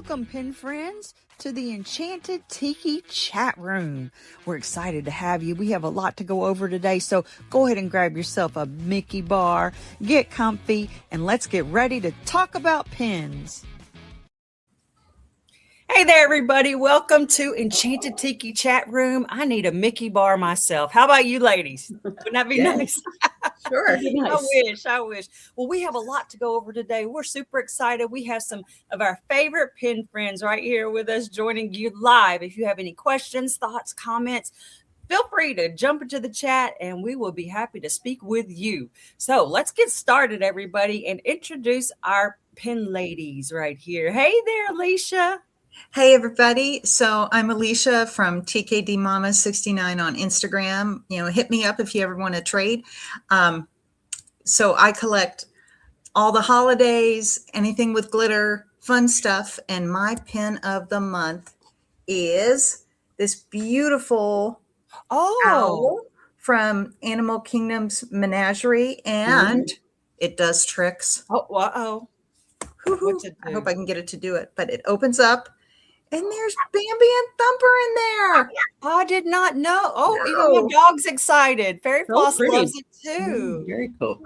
Welcome, pin friends, to the Enchanted Tiki chat room. We're excited to have you. We have a lot to go over today, so go ahead and grab yourself a Mickey bar, get comfy, and let's get ready to talk about pins. Hey there, everybody. Welcome to Enchanted Tiki chat room. I need a Mickey bar myself. How about you, ladies? Wouldn't that be nice? Sure. Nice. I wish. Well, we have a lot to go over today. We're super excited. We have some of our favorite pin friends right here with us joining you live. If you have any questions, thoughts, comments, feel free to jump into the chat and we will be happy to speak with you. So let's get started, everybody, and introduce our pin ladies right here. Hey there, Alicia. Hey everybody. So I'm Alicia from TKD Mama 69 on Instagram. Hit me up if you ever want to trade. So I collect all the holidays, anything with glitter, fun stuff. And my pin of the month is this beautiful owl from Animal Kingdom's Menagerie. And it does tricks. Oh, I hope I can get it to do it, but it opens up. And there's Bambi and Thumper in there. I did not know. Oh, even my dog's excited. Fairy Floss loves it too. Very cool.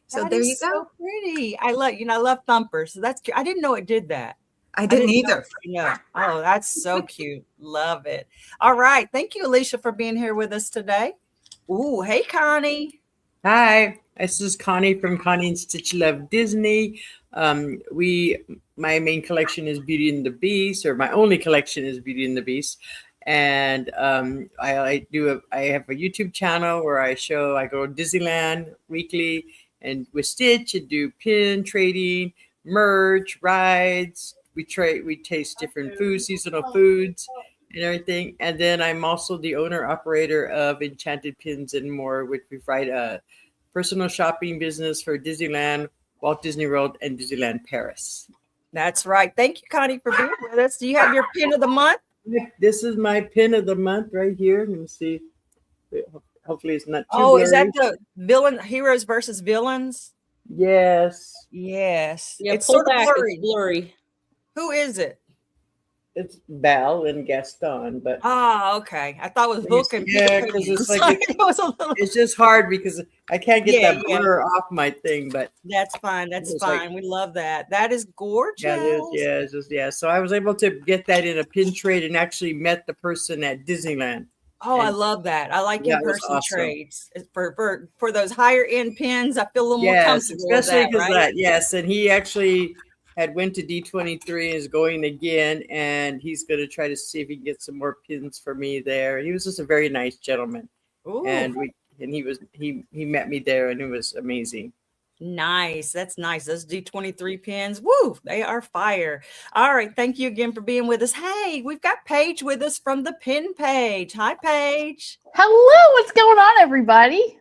So there you go. So pretty. I love Thumper. So that's cute. I didn't know it did that. I didn't either. Yeah. Oh, that's so cute. Love it. All right. Thank you, Alicia, for being here with us today. Ooh, hey, Connie. Hi, this is Connie from Connie and Stitch Love Disney. My main collection is Beauty and the Beast, or my only collection is Beauty and the Beast. And I have a YouTube channel where I go to Disneyland weekly and with Stitch and do pin trading, merch, rides. We taste different foods, seasonal foods and everything. And then I'm also the owner operator of Enchanted Pins and More, which we provide a personal shopping business for Disneyland, Walt Disney World, and Disneyland Paris. That's right. Thank you, Connie, for being with us. Do you have your pin of the month? This is my pin of the month right here. Let me see. Hopefully it's not too blurry. Is that the heroes versus villains? Yes. Yeah, it's sort of blurry. Who is it? It's Belle and Gaston, but okay. I thought it was Hook and because it's like it's just hard because I can't get that blur off my thing. But that's fine. That's fine. We love that. That is gorgeous. Yeah, it is. So I was able to get that in a pin trade and actually met the person at Disneyland. Oh, I love that. I like in-person trades for those higher end pins. I feel a little more comfortable, especially because that. Yes, and he actually had went to D23 and is going again, and he's going to try to see if he can get some more pins for me there. He was just a very nice gentleman. Ooh. And he met me there, and it was amazing. Nice. That's nice. Those D23 pins. Woo, they are fire. All right. Thank you again for being with us. Hey, we've got Paige with us from the Pin Page. Hi, Paige. Hello. What's going on, everybody?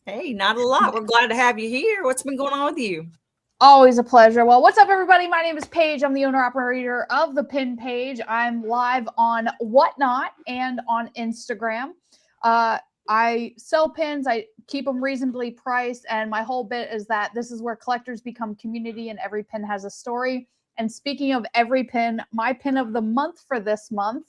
Hey, not a lot. We're glad to have you here. What's been going on with you? Always a pleasure. Well, what's up, everybody? My name is Paige. I'm the owner-operator of the Pin Page. I'm live on Whatnot and on Instagram. I sell pins. I keep them reasonably priced. And my whole bit is that this is where collectors become community and every pin has a story. And speaking of every pin, my pin of the month for this month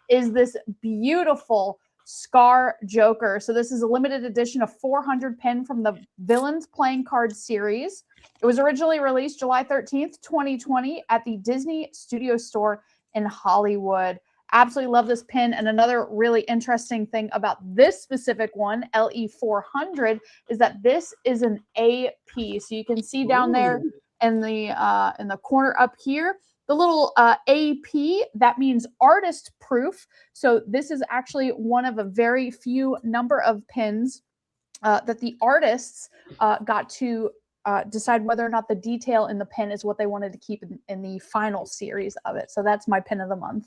is this beautiful Scar Joker. So this is a limited edition of 400 pin from the Villains Playing Card series. It was originally released July 13th, 2020 at the Disney Studio Store in Hollywood. Absolutely love this pin. And another really interesting thing about this specific one, LE400, is that this is an AP. So you can see down there in the corner up here, the little AP, that means artist proof. So this is actually one of a very few number of pins that the artists got to decide whether or not the detail in the pin is what they wanted to keep in the final series of it. So that's my pin of the month.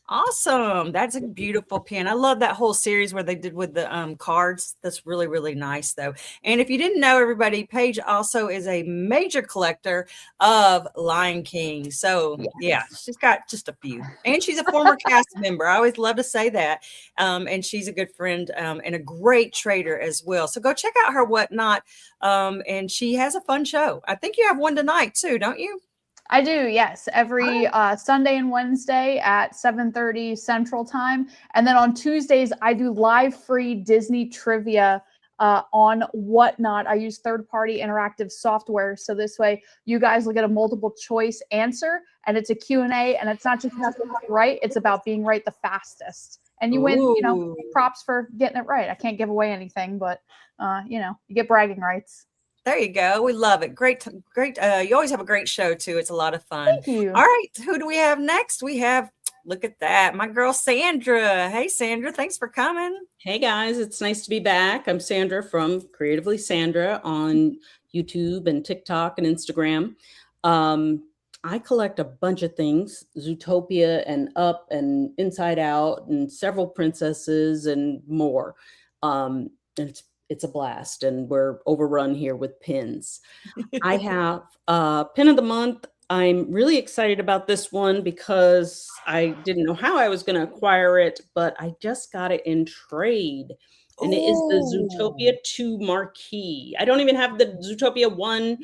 Awesome. That's a beautiful pin. I love that whole series where they did with the cards. That's really, really nice, though. And if you didn't know, everybody, Paige also is a major collector of Lion King. So, yeah, she's got just a few. And she's a former cast member. I always love to say that. And she's a good friend and a great trader as well. So go check out her Whatnot. And she has a fun show. I think you have one tonight, too, don't you? I do, yes. Every Sunday and Wednesday at 7:30 Central Time. And then on Tuesdays, I do live free Disney trivia on Whatnot. I use third-party interactive software. So this way, you guys will get a multiple choice answer. And it's a Q&A. And it's not just about being right. It's about being right the fastest. And you win, Ooh. props for getting it right. I can't give away anything, but, you get bragging rights. There you go. We love it. Great. You always have a great show too. It's a lot of fun. Thank you. All right. Who do we have next? We have, look at that, my girl, Sandra. Hey, Sandra, thanks for coming. Hey guys, it's nice to be back. I'm Sandra from Creatively Sandra on YouTube and TikTok and Instagram. I collect a bunch of things, Zootopia and Up and Inside Out and several princesses and more. And it's a blast, and we're overrun here with pins. I have pin of the month. I'm really excited about this one because I didn't know how I was going to acquire it, but I just got it in trade. And it is the Zootopia 2 marquee. I don't even have the Zootopia 1.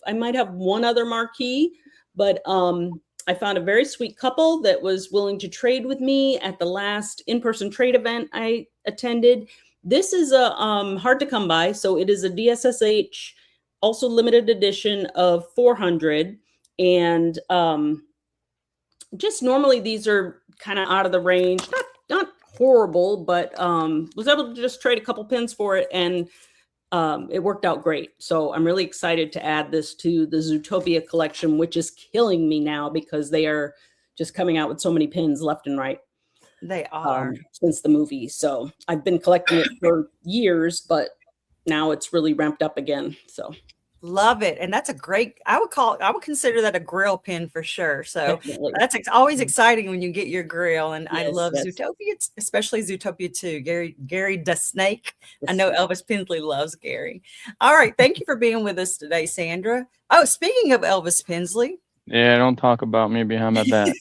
I might have one other marquee, but I found a very sweet couple that was willing to trade with me at the last in-person trade event I attended. This is a hard to come by. So it is a DSSH, also limited edition of 400. And just normally these are kind of out of the range, not horrible, but was able to just trade a couple pins for it, and it worked out great. So I'm really excited to add this to the Zootopia collection, which is killing me now because they are just coming out with so many pins left and right. They are. Since the movie. So I've been collecting it for years, but now it's really ramped up again. So love it. And that's a great, I would consider that a grill pin for sure. So definitely. that's always exciting when you get your grill. And I Yes, love yes. Zootopia, especially Zootopia 2. Gary the Snake. I know Elvis Pensley loves Gary. All right. Thank you for being with us today, Sandra. Oh, speaking of Elvis Pensley. Yeah, don't talk about me behind my back.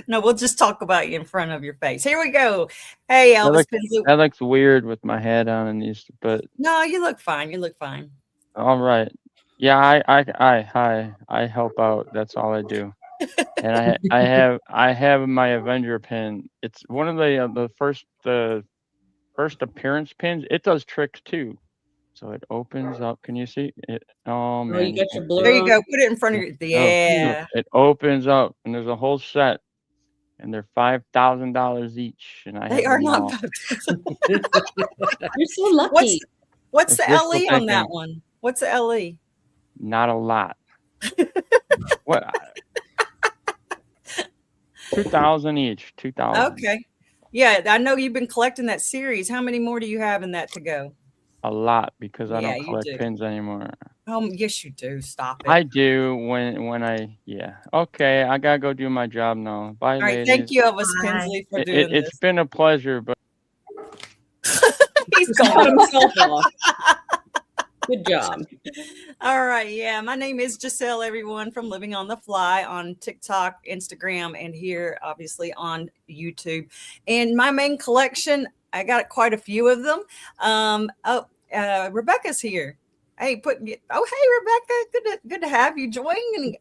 No, we'll just talk about you in front of your face. Here we go. Hey, Elvis Pensley. That looks weird with my hat on and these, but No, you look fine. You look fine. all right. Yeah, I help out. That's all I do. And I have my Avenger pin. It's one of the first appearance pins. It does tricks too. So it opens up. Can you see it? Oh man. you got your blur There you on? go. Put it in front of you. Yeah. It opens up, and there's a whole set, and they're $5,000 each. And I They have are them not. all. You're so lucky. What's the It's wishful LE on that thinking. one? What's the LE? Not a lot. What? 2,000 each. 2,000. Okay. Yeah, I know you've been collecting that series. How many more do you have in that to go? A lot because I Yeah, don't you collect do. pins anymore. Yes, you do. Stop it. I do when I yeah. Okay, I gotta go do my job now. Bye, All right. ladies. Thank you, Elvis Bye. Pensley, for doing It's this. been a pleasure, but He's Cut gone. himself off. Good job. All right. Yeah. My name is Giselle, everyone, from Living on the Fly on TikTok, Instagram, and here, obviously, on YouTube. And my main collection, I got quite a few of them. Rebecca's here. Hey, hey, Rebecca, good to have you joining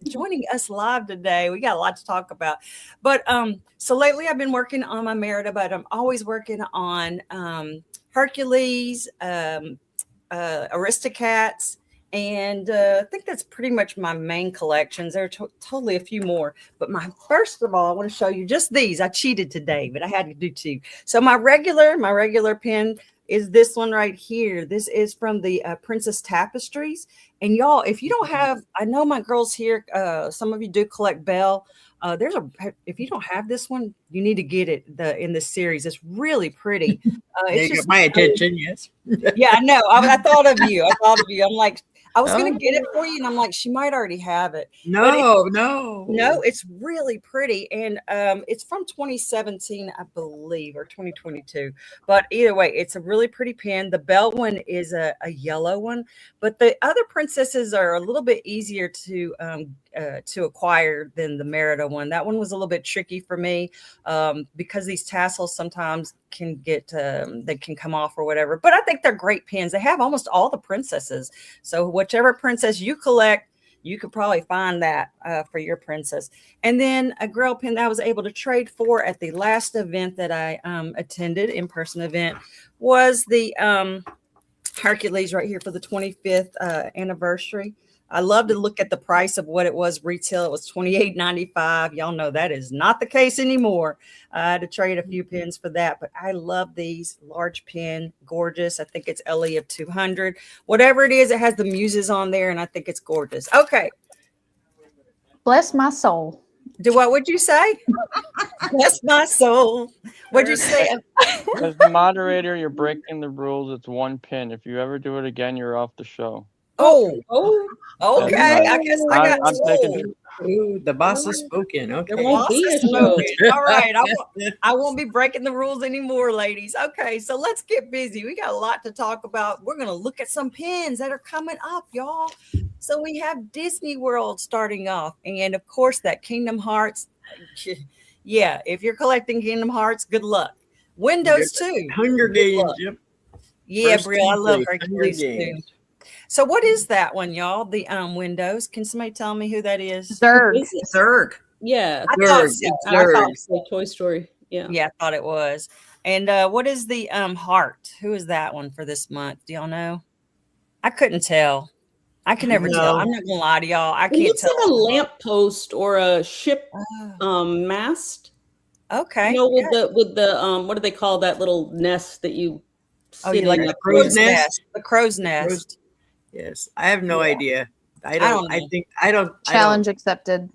us live today. We got a lot to talk about. But so lately I've been working on my Merida, but I'm always working on Hercules, Aristocats, and I think that's pretty much my main collections. There are totally a few more, but first of all, I want to show you just these. I cheated today, but I had to do two. So my regular pen is this one right here. This is from the Princess Tapestries. And y'all, if you don't have, I know my girls here, some of you do collect Belle. If you don't have this one, you need to get it in this series. It's really pretty. They got my attention, yes. Yeah, I know. I thought of you. I'm like, I was going to get it for you. And I'm like, she might already have it. No. No, it's really pretty. And it's from 2017, I believe, or 2022. But either way, it's a really pretty pen. The Belle one is a yellow one. But the other princesses are a little bit easier to acquire than the Merida one. That one was a little bit tricky for me because these tassels sometimes can get they can come off or whatever. But I think they're great pins. They have almost all the princesses. So whichever princess you collect, you could probably find that for your princess. And then a grail pin that I was able to trade for at the last event that I attended, in-person event, was the Hercules right here for the 25th anniversary. I love to look at the price of what it was retail. It was $28.95. Y'all know that is not the case anymore. I had to trade a few pins for that, but I love these large pin, gorgeous. I think it's LE of 200. Whatever it is, it has the muses on there, and I think it's gorgeous. Okay. Bless my soul. What would you say? Bless my soul. What'd you say? As the moderator, you're breaking the rules. It's one pin. If you ever do it again, you're off the show. Oh, okay. I guess I got I'm taking told. Ooh, the boss has spoken. Okay. There won't be a show. Spoken. All right. I won't be breaking the rules anymore, ladies. Okay, so let's get busy. We got a lot to talk about. We're going to look at some pins that are coming up, y'all. So we have Disney World starting off. And of course, that Kingdom Hearts. Yeah, if you're collecting Kingdom Hearts, good luck. Windows too. Hunger Games. Yep. Yeah, First Brill, I love Hunger Hercules too. Games. So what is that one, y'all? The Windows. Can somebody tell me who that is? Zerg. Is it- Zerg. Yeah. I thought Zerg. so. It's I Zerg. thought it was Toy Story. Yeah. Yeah, I thought it was. And what is the heart? Who is that one for this month? Do y'all know? I couldn't tell. I can never tell. No. I'm not gonna lie to y'all. I It can't looks tell. like a lamppost or a ship Oh, mast. okay. You know, with good. the what do they call that little nest that you Oh, sit you like in? the crow's crow's nest? nest. The crow's nest. Yes. I have no Yeah. idea. I don't don't. I know. think. I don't. Challenge accepted.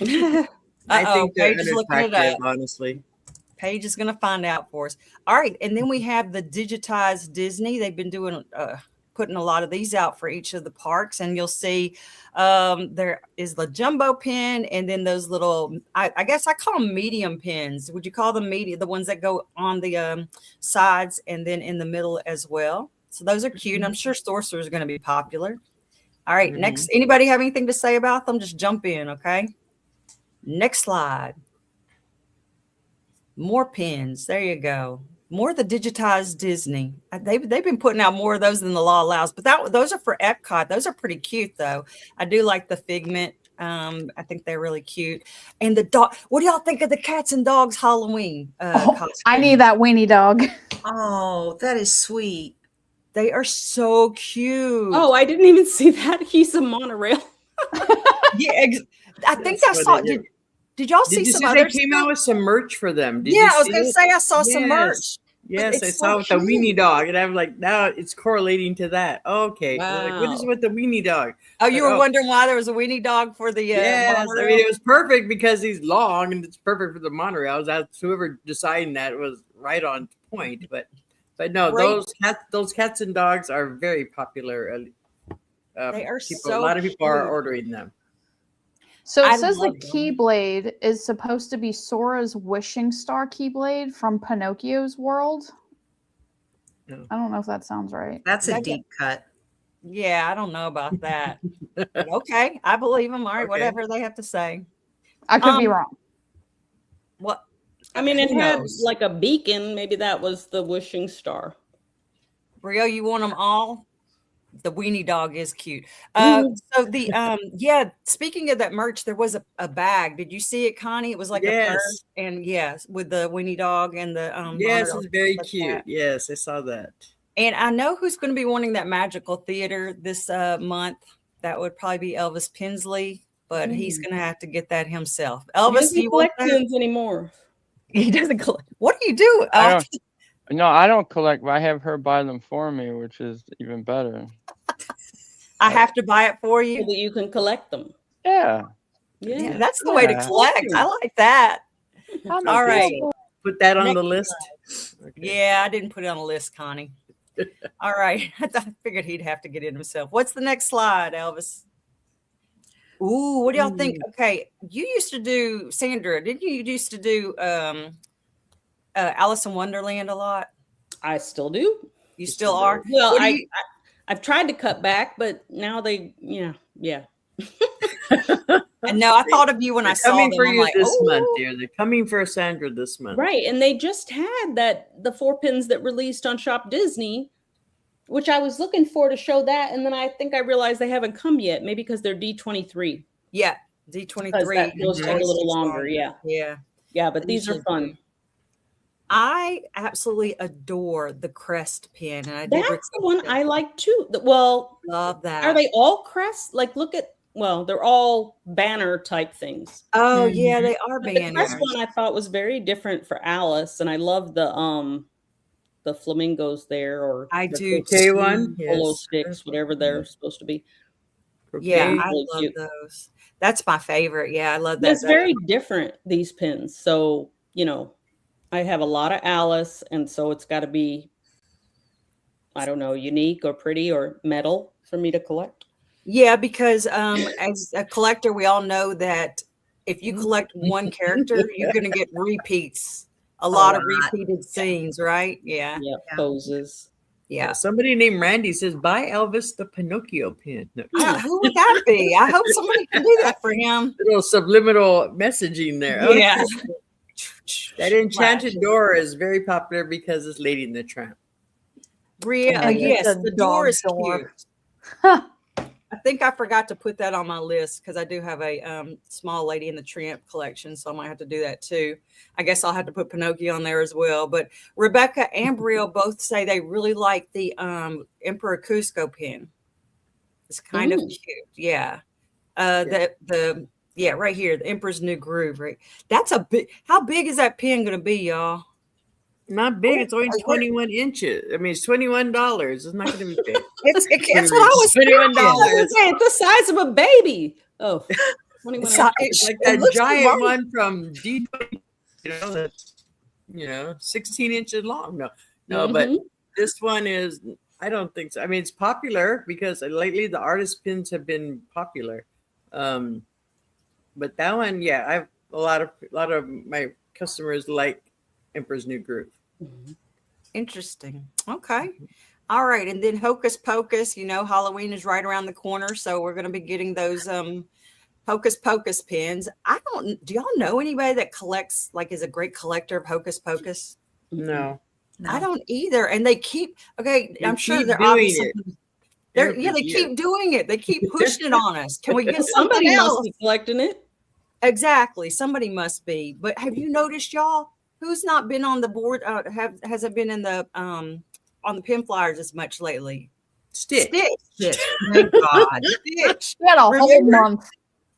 I Uh-oh, think they're Paige is looking it unattractive, up. honestly. Paige is gonna find out for us. All right, and then we have the digitized Disney. They've been doing putting a lot of these out for each of the parks, and you'll see there is the jumbo pin, and then those little I guess I call them medium pins. Would you call them medium? The ones that go on the sides and then in the middle as well. So those are cute. And I'm sure Sorcerer is going to be popular. All right, next. Anybody have anything to say about them? Just jump in, okay? Next slide. More pins. There you go. More of the digitized Disney. They've been putting out more of those than the law allows, but those are for Epcot. Those are pretty cute, though. I do like the Figment. I think they're really cute. And the dog. What do y'all think of the cats and dogs Halloween costume? I need that weenie dog. Oh, that is sweet. They are so cute. Oh, I didn't even see that. He's a monorail. yeah. I think I That's saw. what it Did y'all see Did you some see other they came stuff? out with some merch for them? Did Yeah, you I was see gonna it? say I saw some Yes. merch. Yes, I it's saw so with the cute. weenie dog, and I'm like, now it's correlating to that. Okay, like, what is Wow. with the weenie dog? Oh, you Like, were wondering why there was a weenie dog for the yes, I monorail? mean it was perfect because he's long and it's perfect for the monorails. That's whoever deciding that was right on point. But no, Great. those cats and dogs are very popular. They are people, so a lot of people are cute. ordering them. So I it says the love them. Keyblade is supposed to be Sora's wishing star Keyblade from Pinocchio's world. No. I don't know if that sounds right. That's a That- deep cut. Yeah, I don't know about that. But okay, I believe them. All right, Okay. whatever they have to say. I could be Um, wrong. What? I mean, it Who had knows? like a beacon. Maybe that was the wishing star. Brio, you want them all? The weenie dog is cute. Mhm. So the yeah, speaking of that merch, there was a bag. Did you see it, Connie? It was like a Yes. purse, and yes, with the weenie dog and the Yes, monorail, it's very like cute. that. Yes, I saw that. And I know who's going to be wanting that magical theater this month. That would probably be Elvis Pinsley, but he's going to have to get that himself. He Elvis, doesn't do you want collect that? pins anymore. He doesn't collect. What do you do? I don't. No, I don't collect, but I have her buy them for me, which is even better. I have to buy it for So you. that you can collect them. Yeah. Yeah. Yeah, that's the way to Yeah. collect. I like that. I'm All right. adorable. Put that on Next the list. Okay. Yeah, I didn't put it on the list, Connie. All right. I figured he'd have to get in himself. What's the next slide, Elvis? Ooh, what do y'all think? Okay, you used to do, Sandra, didn't you used to do Alice in Wonderland a lot? I still do. You still are? Well, What do you- I've tried to cut back, but now they, yeah. And no, I thought of you when I They're saw coming them. for I'm you like, this month, "Ooh." dear. They're coming for Sandra this month. Right. And they just had the 4 pins that released on Shop Disney which I was looking for to show that, and then I think I realized they haven't come yet. Maybe because they're D23. Yeah, Because D23. those take a always little takes longer. Yeah, Yeah, yeah, but they these are usually fun. do. I absolutely adore the crest pin, and I did That's the one request I it. like too. Well, Love are that. they all crest? Like, look at, well, they're all banner type things. Oh Mhm. yeah, they are But the crest banners. one I thought was very different for Alice, and I love the flamingos there, or I the do K too. one, polo yes. sticks, whatever they're supposed to be. Yeah, Croquet. I Really love cute. those. That's my favorite. Yeah, I love But that. it's very different, these pins. So, I have a lot of Alice, and so it's got to be, I don't know, unique or pretty or metal for me to collect. Yeah, because as a collector, we all know that if you collect one character, you're going to get repeats, a lot of lot. repeated scenes, right? Yeah, Yeah, Yeah. poses. yeah. Somebody named Randy says, "Buy Elvis the Pinocchio pin." No, Who would that be? I hope somebody can do that for him. little subliminal messaging there. Oh, Yeah. that enchanted door is very popular because it's Lady in the Tramp. And Yes, it's a the door dog is door. cute. I think I forgot to put that on my list because I do have a small Lady in the Tramp collection, so I might have to do that too. I guess I'll have to put Pinocchio on there as well. But Rebecca and Brielle both say they really like the Emperor Cusco pin. It's kind of Ooh. cute, yeah. Yeah, right here, the Emperor's New Groove. Right, that's a big. How big is that pin going to be, y'all? Not big. It's only 21 inches. I mean, it's $21. It's not going to be big. That's what I was $21. thinking. It's the size of a baby. Oh, 21 It's, inches. It's like it that looks giant right. one from D20, that's 16 inches long. No, but Mhm. this one is. I don't think so. I mean, it's popular because lately the artist pins have been popular. But that one, yeah, I have a lot of my customers like Emperor's New Groove. Mhm. Interesting. Okay. All right. And then Hocus Pocus, Halloween is right around the corner. So we're going to be getting those Hocus Pocus pins. Do y'all know anybody that collects, like is a great collector of Hocus Pocus? No, I don't either. And they keep, okay, they I'm sure keep they're doing obviously, it. they keep doing it. They keep pushing it on us. Can we get something Somebody else? must be collecting it. Exactly. Somebody must be. But have you noticed, y'all, who's not been on the board? Hasn't been in the on the pin flyers as much lately? Stitch. Yes, thank God. Stitch. We had a whole Remember? month.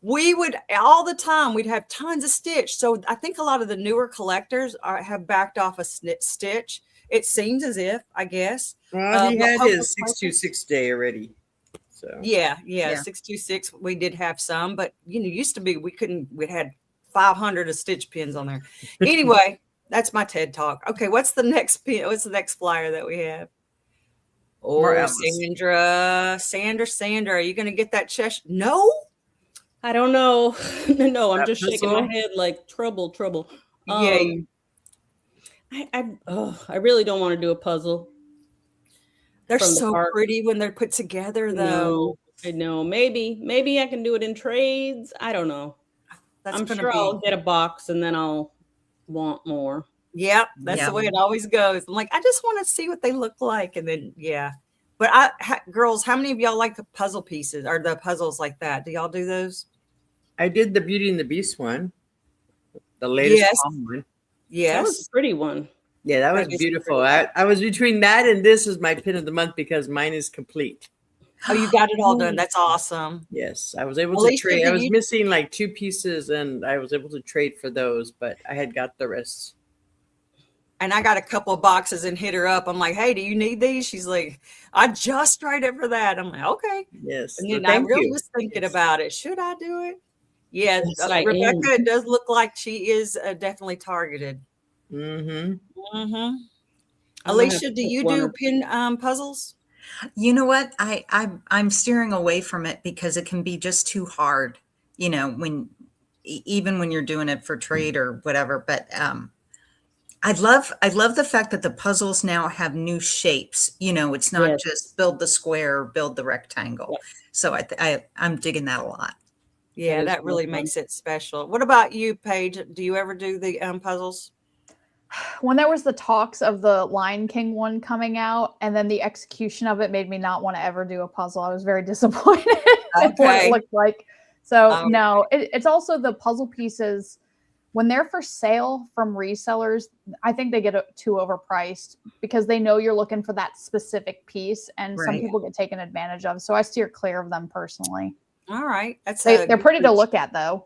We would all the time. We'd have tons of Stitch. So I think a lot of the newer collectors have backed off a Stitch. It seems as if, I guess. Well, he but had Hocus his 626 day already. So Yeah, Yeah. 626. We did have some, but used to be we had 500 of Stitch pins on there. Anyway, that's my TED talk. Okay, what's the next pin? What's the next flyer that we have? More Oh, Alice. Sandra, are you going to get that Cheshire? No. I don't know. No, I'm That just shaking my puzzle? head like trouble. Yeah. I really don't want to do a puzzle. They're from the so park. pretty when they're put together, though. No, I know. Maybe I can do it in trades. I don't know. That's I'm gonna sure be. I'll get a box and then I'll want more. Yep, that's Yeah. the way it always goes. I'm like, I just want to see what they look like, and then But girls, how many of y'all like the puzzle pieces or the puzzles like that? Do y'all do those? I did the Beauty and the Beast one, the latest Yes. palm one. That Yes. was a pretty one. Yeah, that was That is beautiful. pretty. I was between that and this is my pin of the month because mine is complete. Oh, you got it all done. That's awesome. Yes, I was able to Alicia, trade. I did was you- missing like 2 pieces and I was able to trade for those, but I had got the rest. And I got a couple of boxes and hit her up. I'm like, hey, do you need these? She's like, I just traded for that. I'm like, okay. Yes. And so then I thank really you. was thinking Yes. about it. Should I do it? Yeah, Yes, I am. Rebecca, it does look like she is definitely targeted. Mm-hmm. Mm-hmm. I'm gonna have Alicia, to do pick you one do or- pin puzzles? You know what? I'm steering away from it because it can be just too hard. Even when you're doing it for trade or whatever. But I love the fact that the puzzles now have new shapes. It's not Yes. just build the square, build the rectangle. Yep. So I'm digging that a lot. Yeah, is that real really fun. makes it special. What about you, Paige? Do you ever do the puzzles? when there was the talks of the Lion King one coming out, and then the execution of it made me not want to ever do a puzzle. I was very disappointed in what it Okay. looked like. So Okay. no, it's also the puzzle pieces when they're for sale from resellers. I think they get too overpriced because they know you're looking for that specific piece, and some Right. people get taken advantage of. So I steer clear of them personally. All right. They're pretty to look at though.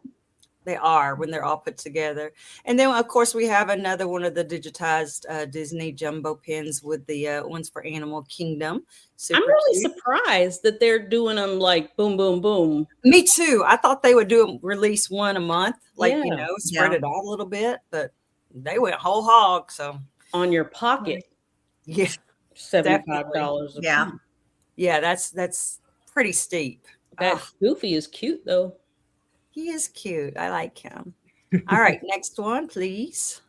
They are when they're all put together. And then, of course, we have another one of the digitized Disney jumbo pins with the ones for Animal Kingdom. I'm really cute. surprised that they're doing them like boom, boom, boom. Me too. I thought they would release one a month, like, Yeah. you know, spread Yeah. it out a little bit, but they went whole hog. So, On your pocket, yeah, $75 a Yeah. piece. yeah, that's pretty steep. That Ah, Goofy is cute though. he is cute. I like him. All right, next one, please.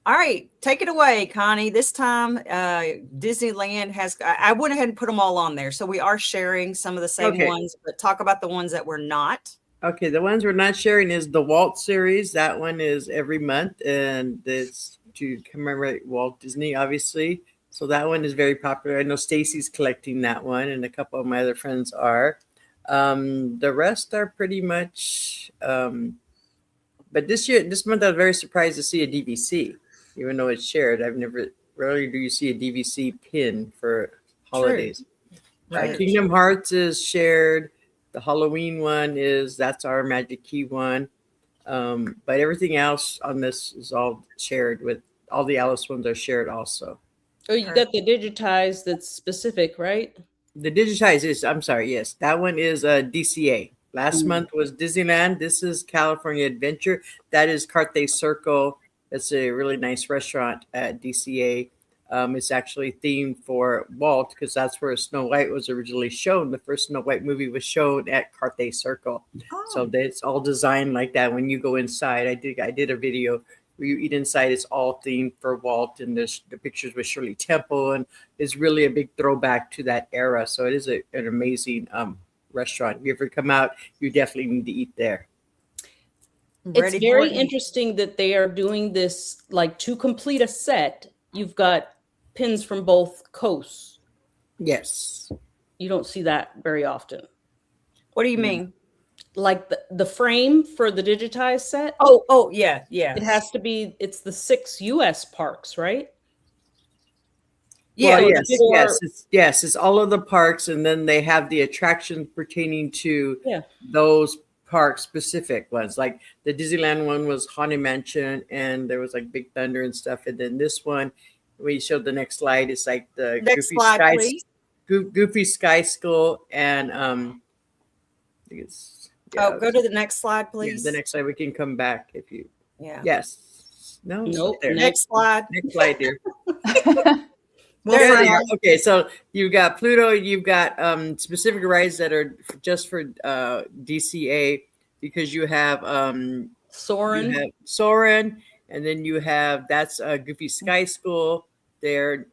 All right, take it away, Connie. This time, Disneyland has, I went ahead and put them all on there. So we are sharing some of the same Okay. ones, but talk about the ones that we're not. Okay, the ones we're not sharing is the Walt series. That one is every month, and it's to commemorate Walt Disney, obviously. So that one is very popular. I know Stacy's collecting that one, and a couple of my other friends are. The rest are pretty much. But this month, I was very surprised to see a DVC, even though it's shared. Rarely do you see a DVC pin for holidays. Right. Kingdom Hearts is shared. The Halloween one that's our Magic Key one. But everything else on this is all shared with all the Alice ones are shared also. Oh, you got the digitized that's specific, right? The digitized is, I'm sorry, yes, that one is DCA. Last month was Disneyland. This is California Adventure. That is Carthay Circle. It's a really nice restaurant at DCA. It's actually themed for Walt because that's where Snow White was originally shown. The first Snow White movie was shown at Carthay Circle. So it's all designed like that. When you go inside, I did a video where you eat inside. It's all themed for Walt, and there's the pictures with Shirley Temple, and it's really a big throwback to that era. So it is an amazing restaurant. If you ever come out, you definitely need to eat there. It's very interesting that they are doing this, like, to complete a set, you've got pins from both coasts. Yes. You don't see that very often. What do you mean? Like the frame for the digitized set, Oh, yeah. it has to be, it's the 6 US parks, right? Yeah. Well, Well, yes, it's all of the parks, and then they have the attractions pertaining to those park specific ones. Like the Disneyland one was Haunted Mansion, and there was like Big Thunder and stuff. And then this one, we showed the next slide. It's like the Next slide, please. Goofy Sky School, and I think it's go to the next slide, please. the next slide. We can come back if you. Yeah. Yes. No. it's Nope. not there. Next slide. Next slide, dear. There There you you are. go. Okay, so you've got Pluto, you've got specific rides that are just for DCA, because you have Soarin'. and then you have that's Goofy Sky School there.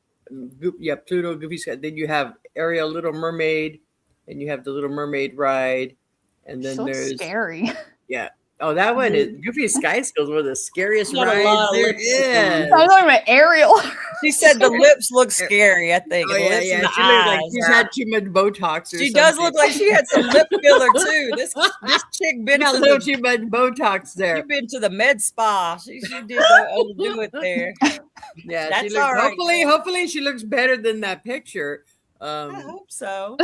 Pluto, Goofy Sky. Then you have Ariel, Little Mermaid, and you have the Little Mermaid ride, and then So there's scary. oh, that one is Goofy Sky School is one of the scariest Got a rides lot of there lipstick on is. it. I was talking about Ariel. She said the lips look scary, I think. Oh The yeah, lips yeah. and the She looks like eyes. she's had too much Botox. Or She does look like she had some lip filler too. This chick been a to little the, too much Botox there. she been to the med spa. She did do it there. Yeah, That's she looks, all right. hopefully she looks better than that picture. I hope so.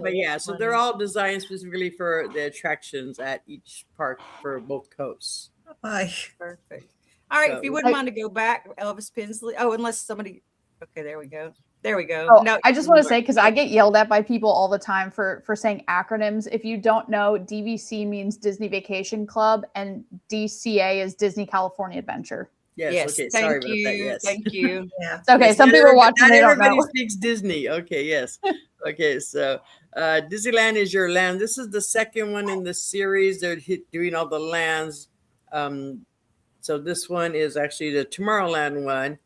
But yeah, so they're all designed specifically for the attractions at each park for both coasts. Perfect. All right, if you wouldn't I- mind to go back, Elvis Pinsley. Oh, unless somebody. Okay, there we go. There we go. Oh, No, I just want to say, because I get yelled at by people all the time for saying acronyms. If you don't know, DVC means Disney Vacation Club, and DCA is Disney California Adventure. Yes. Okay. Thank Sorry about you. that. Yes. Thank you. Yeah. It's okay. Yes, Some not people are everybody- watching, Not they don't everybody know. speaks Disney. Okay. Yes. Okay. So Disneyland is your land. This is the second one in the series. They're doing all the lands. So this one is actually the Tomorrowland one.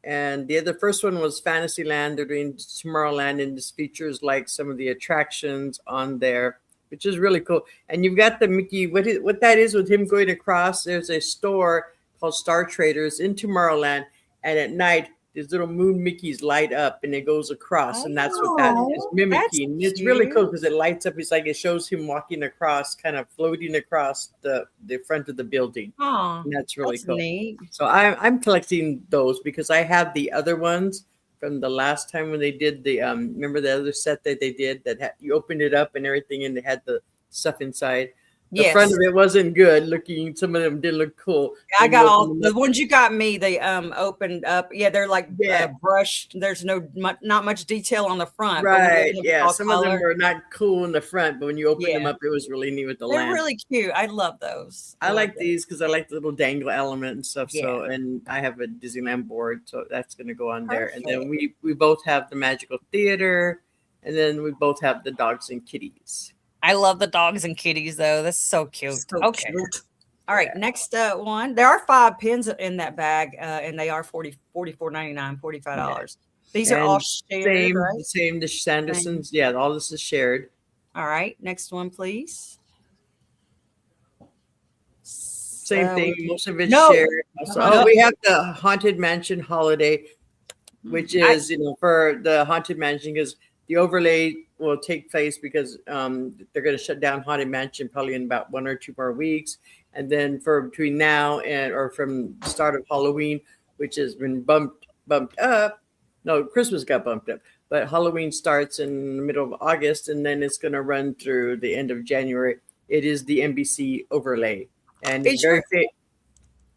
And the first one was Fantasyland. They're doing Tomorrowland, and this features like some of the attractions on there, which is really cool. And you've got the Mickey. What that is with him going across? There's a store called Star Traders in Tomorrowland, and at night these little moon Mickeys light up and it goes across, and that's what that is Oh, mimicking. that's It's really cool cute. because it lights up. It's like it shows him walking across, kind of floating across the front of the building. Oh, And that's really that's cool. neat. So I'm collecting those because I have the other ones from the last time when they did the remember the other set that they did that you opened it up and everything and they had the stuff inside. The front Yes. of it wasn't good looking. Some of them did look cool. I When you got open all them the up- ones you got me. They opened up. Yeah, they're like Yeah. brushed. There's not much detail on the front. But when you Right. open up, it's Yeah. all Some of them color. were not cool in the front, but when you open them Yeah. up, it was really neat with the They're lamp. really cute. I love those. I love like those. these because I like the little dangle element and stuff. So, Yeah. and I have a Disneyland board, so that's going to go on there. And then Perfect. we both have the Magical Theater, and then we both have the dogs and kitties. I love the dogs and kitties though. That's so cute. So Okay. cute. All right. Next one. There are 5 pins in that bag, and they are $44.99, $45. These are all And shared, right? same. The Sandersons, yeah, all this is shared. All right. Next one, please. Same So thing. we- Most of it's No. shared. Also, No. we have the Haunted Mansion Holiday, which I- is for the Haunted Mansion because the overlay will take place because they're going to shut down Haunted Mansion probably in about 1 or 2 more weeks, and then for between now and or from the start of Halloween, which has been bumped up. No, Christmas got bumped up, but Halloween starts in the middle of August, and then it's going to run through the end of January. It is the NBC overlay, and it's Is very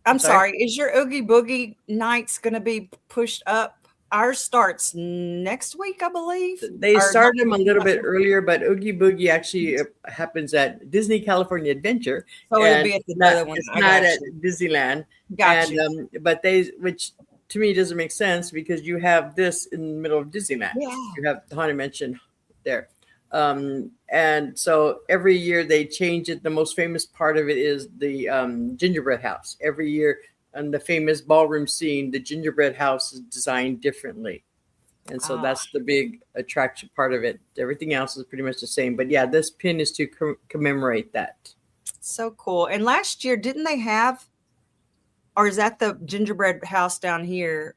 I'm Sorry? sorry. Is your Oogie Boogie nights going to be pushed up? Ours starts next week, I believe. They Or started not- them a little bit earlier, but Oogie Boogie actually happens at Disney California Adventure. So it'll and be at the not- other one. It's I not got at you. Disneyland. Got and you. but which to me doesn't make sense because you have this in the middle of Disneyland. Yeah. You have the Haunted Mansion there. And so every year they change it. The most famous part of it is the gingerbread house. Every year on the famous ballroom scene, the gingerbread house is designed differently. And so that's the big attraction part of it. Everything else is pretty much the same. But yeah, this pin is to commemorate that. So cool. And last year, didn't they have, or is that the gingerbread house down here?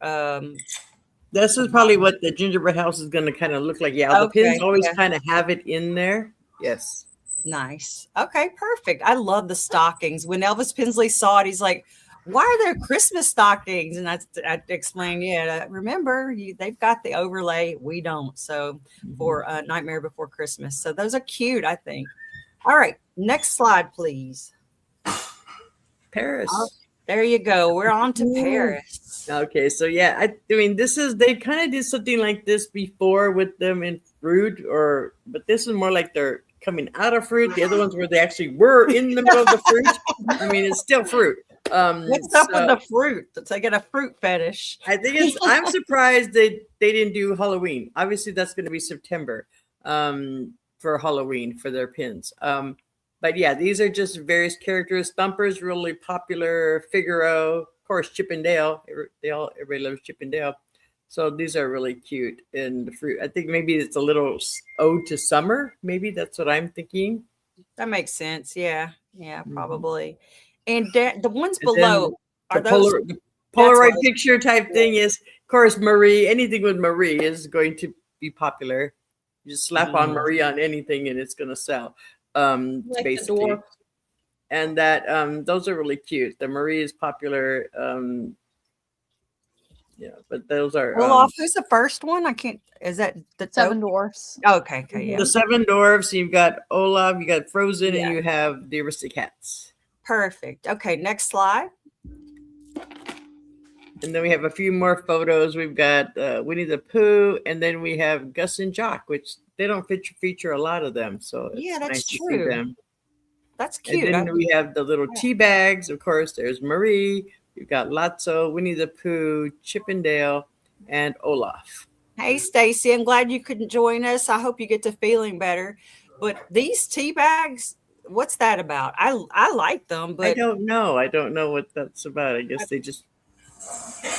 This is probably what the gingerbread house is going to kind of look like. Yeah, the Okay, pins always yeah. kind of have it in there. Yes. Nice. Okay, perfect. I love the stockings. When Elvis Pinsley saw it, he's like, why are there Christmas stockings? And I explained, yeah, remember, they've got the overlay. We don't. So for Nightmare Before Christmas. So those are cute, I think. All right. Next slide, please. Paris. There you go. We're on to Paris. Okay, so yeah, I mean, they kind of did something like this before with them in fruit, but this is more like they're coming out of fruit. The other ones where they actually were in the middle of the fruit. I mean, it's still fruit. What's up with the fruit? They get a fruit fetish. I think I'm surprised they didn't do Halloween. Obviously, that's going to be September for Halloween for their pins. But yeah, these are just various characters. Thumper's really popular. Figaro, of course, Chip and Dale. Everybody loves Chip and Dale. So these are really cute. And the fruit, I think maybe it's a little ode to summer. Maybe that's what I'm thinking. That makes sense. Yeah. Yeah, Mhm. probably. And the ones And below, are The those? the Polaroid what- picture type thing is, of course, Marie. Anything with Marie is going to be popular. You just slap on Marie on anything and it's going to sell. Like Basically. the dwarf. And that those are really cute. The Marie is popular. Yeah, but those are Olaf, who's the first one? I can't. Is that the Seven Dwarfs. Okay. Yeah. the Seven Dwarfs. You've got Olaf, you got Frozen, Yeah. and you have the Aristocats. Perfect. Okay. Next slide. And then we have a few more photos. We've got Winnie the Pooh, and then we have Gus and Jock, which they don't feature a lot of them. So it's Yeah, that's nice to true. see them. That's And cute. then we have the little tea bags. Of course, there's Marie. You've got Lotso, Winnie the Pooh, Chip and Dale, and Olaf. Hey, Stacy, I'm glad you couldn't join us. I hope you get to feeling better. But these tea bags, what's that about? I like them, but I don't know. I don't know what that's about. I guess they just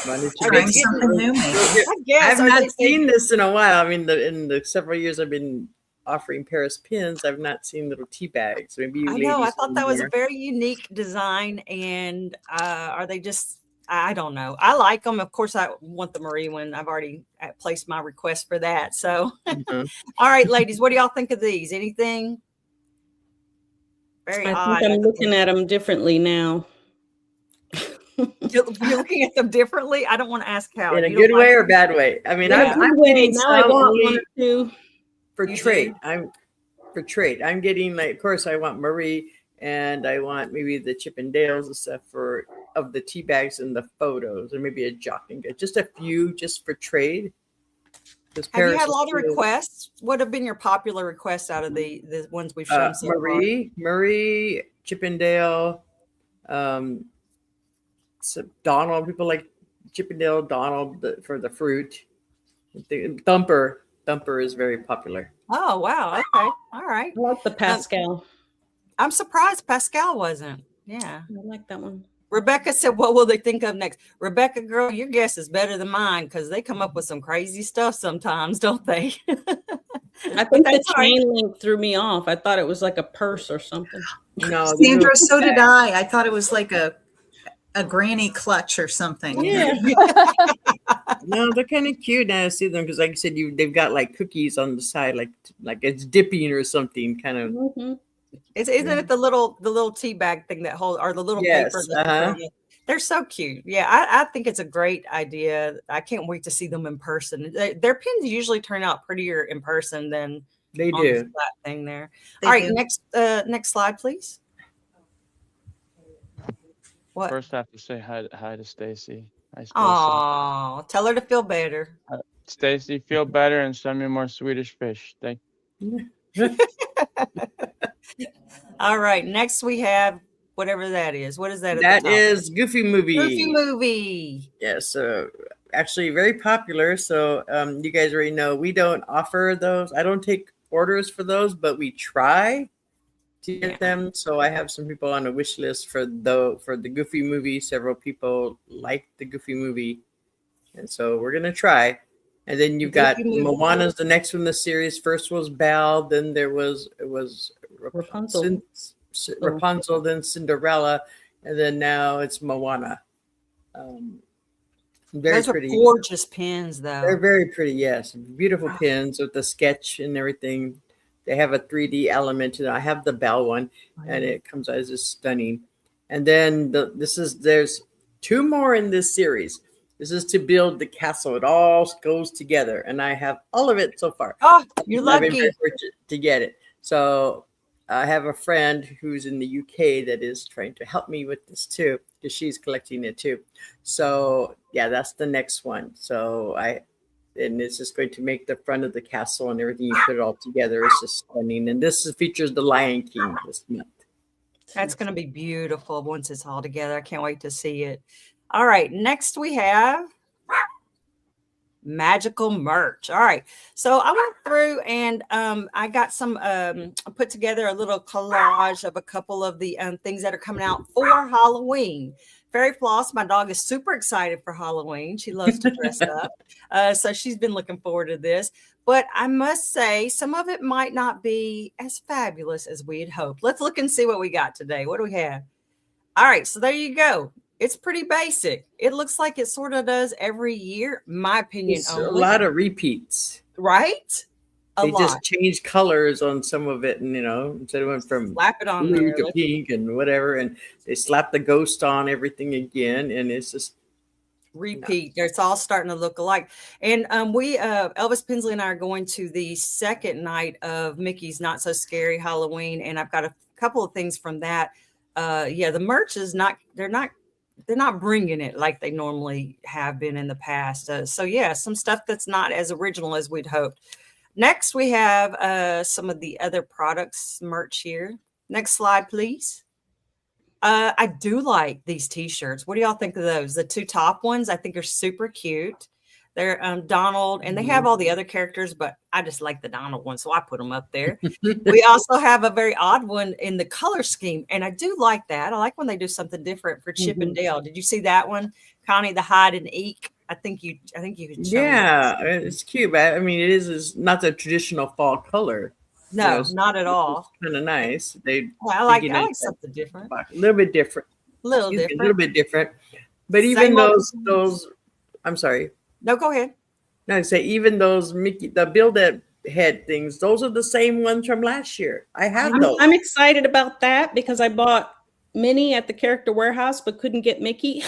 wanted to Trying make something new, maybe. I guess I've are not they- seen this in a while. I mean, in the several years I've been offering Paris pins, I've not seen little tea bags. Maybe you I know. I ladies thought know that was a more. very unique design. And are they just, I don't know. I like them. Of course, I want the Marie one. I've already placed my request for that. So, Mhm. all right, ladies, what do y'all think of these? Anything? Very I think odd. I'm looking at them differently now. You're looking at them differently. I don't want to ask how. In a You don't good like way or them? bad way? I mean, In a Yeah. good I'm way. getting Now I some want one only or two. for You trade. do? For trade. I'm getting, like, of course, I want Marie, and I want maybe the Chip and Dales and stuff for of the tea bags and the photos, or maybe a jockey. Just a few, just for trade. Have you had a lot of requests? What have been your popular requests out of the ones we've shown so far? Marie, Chippendale, um, so Donald. People like Chippendale, Donald for the fruit. The Thumper is very popular. Oh, wow. Okay. All right. I like the Pascal. I'm surprised Pascal wasn't. Yeah. I like that one. Rebecca said, what will they think of next? Rebecca, girl, your guess is better than mine because they come up with some crazy stuff sometimes, don't they? I think the chain link threw me off. I thought it was like a purse or something. No, Sandra, so did I. I thought it was like a granny clutch or something. Yeah. No, they're kind of cute now. I see them because, like you said, they've got like cookies on the side, like it's dipping or something, kind of. Mm-hmm. Isn't it the little tea bag thing that holds, or the little paper? They're so cute. Yeah, I think it's a great idea. I can't wait to see them in person. Their pins usually turn out prettier in person than they on do. the flat thing there. They All right, do. next slide, please. What? First, I have to say hi to Stacy. Hi, Stacy. Oh, tell her to feel better. Stacy, feel better and send me more Swedish fish. Thank you. All right, next we have whatever that is. What is that? That is Goofy Movie. Goofy Movie. Yes, actually very popular. So you guys already know we don't offer those. I don't take orders for those, but we try to get them. So I have some people on a wish list for the Goofy Movie. Several people like the Goofy Movie, and so we're gonna try. And then you've got Moana's the next one in the series. First was Belle, then it was Rapunzel. Rapunzel, then Cinderella, and then now it's Moana. Very Those are pretty. gorgeous pins, though. They're very pretty, yes. Beautiful pins with the sketch and everything. They have a 3D element to it. I have the Belle one, and it comes out as just stunning. And then there's two more in this series. This is to build the castle. It all goes together, and I have all of it so far. Oh, you're I've been lucky. very fortunate to get it. So I have a friend who's in the UK that is trying to help me with this too, because she's collecting it too. So yeah, that's the next one. So and it's just going to make the front of the castle and everything. You put it all together. It's just stunning. And this features the Lion King this month. That's going to be beautiful once it's all together. I can't wait to see it. All right, next we have magical merch. All right, so I went through and I got some put together a little collage of a couple of the things that are coming out for Halloween. Fairy Floss, my dog, is super excited for Halloween. She loves to dress up, so she's been looking forward to this. But I must say, some of it might not be as fabulous as we had hoped. Let's look and see what we got today. What do we have? All right, so there you go. It's pretty basic. It looks like it sort of does every year, my opinion. It's a lot of repeats. Right? They just changed colors on some of it, and instead of went from slap it on blue there to pink and whatever, and they slapped the ghost on everything again, and it's just repeat. It's all starting to look alike. And we Elvis Pinsley and I are going to the second night of Mickey's Not So Scary Halloween, and I've got a couple of things from that. The merch is they're not bringing it like they normally have been in the past. So yeah, some stuff that's not as original as we'd hoped. Next, we have some of the other products merch here. Next slide, please. I do like these t-shirts. What do y'all think of those? The two top ones I think are super cute. They're Donald, and they have all the other characters, but I just like the Donald one, so I put them up there. We also have a very odd one in the color scheme, and I do like that. I like when they do something different for Chip and Dale. Did you see that one, Connie? The hide and eek. I think you could show it's cute, but I mean, it is not the traditional fall color. No, not at all. Kind of nice. I like something different. A little bit different. A little different. But even those, I'm sorry. No, go ahead. No, I say even those Mickey, the Build That Head things, those are the same ones from last year. I have those. I'm excited about that because I bought Minnie at the Character Warehouse but couldn't get Mickey.